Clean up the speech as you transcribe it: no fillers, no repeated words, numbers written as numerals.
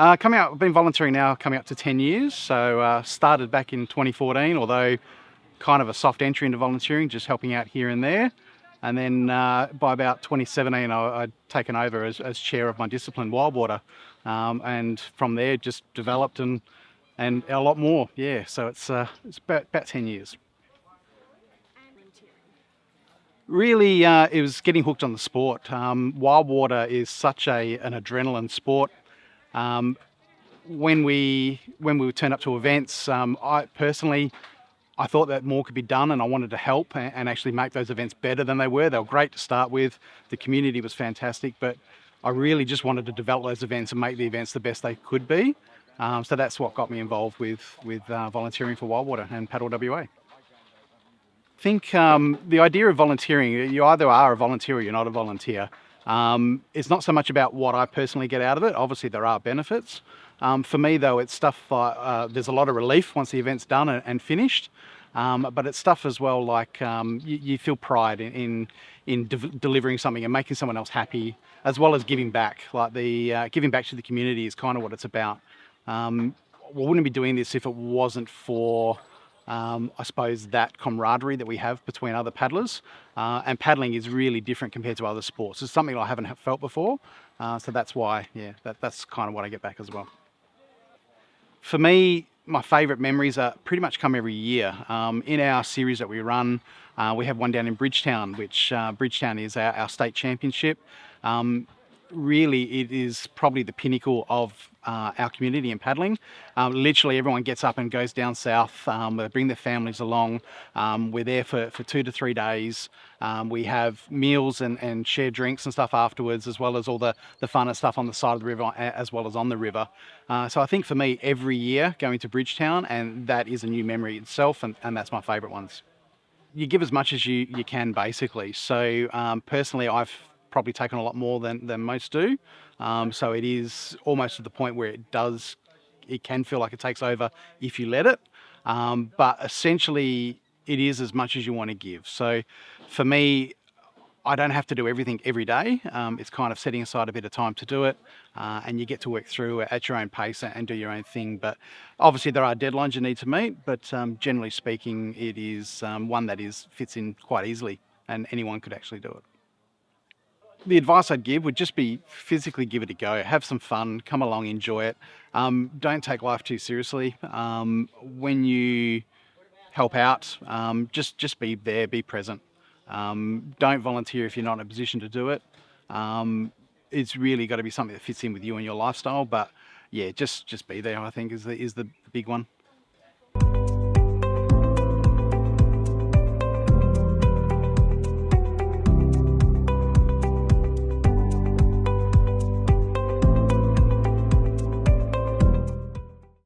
I've been volunteering now coming up to 10 years. So started back in 2014, although kind of a soft entry into volunteering, just helping out here and there. And then by about 2017, I'd taken over as chair of my discipline, Wildwater. And from there, just developed and a lot more. Yeah, so it's about 10 years. Really, it was getting hooked on the sport. Wildwater is such an adrenaline sport. When we would turn up to events, I thought that more could be done, and I wanted to help and actually make those events better than they were. They were great to start with. The community was fantastic, but I really just wanted to develop those events and make the events the best they could be. So that's what got me involved with volunteering for Wildwater and Paddle WA. I think the idea of volunteering, you either are a volunteer or you're not a volunteer. It's not so much about what I personally get out of it. Obviously, there are benefits. For me, though, it's stuff like there's a lot of relief once the event's done and finished. But it's stuff as well like you feel pride in delivering something and making someone else happy, as well as giving back. Like the giving back to the community is kind of what it's about. We wouldn't be doing this if it wasn't for I suppose that camaraderie that we have between other paddlers, and paddling is really different compared to other sports. It's something I haven't felt before, so that's why, yeah, that's kind of what I get back as well. For me, my favourite memories are pretty much come every year. In our series that we run, we have one down in Bridgetown, which Bridgetown is our state championship. Really, it is probably the pinnacle of our community in paddling. Literally everyone gets up and goes down south. They bring their families along. We're there for 2 to 3 days. We have meals and share drinks and stuff afterwards, as well as all the fun and stuff on the side of the river as well as on the river. So I think for me, every year going to Bridgetown, and that is a new memory itself, and that's my favourite ones. You give as much as you can, basically. So personally, I've probably taken a lot more than most do. So it is almost to the point where it can feel like it takes over if you let it. But essentially it is as much as you want to give. So for me, I don't have to do everything every day. It's kind of setting aside a bit of time to do it, and you get to work through at your own pace and do your own thing. But obviously there are deadlines you need to meet, but generally speaking, it is one that fits in quite easily, and anyone could actually do it. The advice I'd give would just be physically give it a go. Have some fun, come along, enjoy it. Don't take life too seriously. When you help out, just be there, be present. Don't volunteer if you're not in a position to do it. It's really got to be something that fits in with you and your lifestyle. But yeah, just be there, I think is the big one.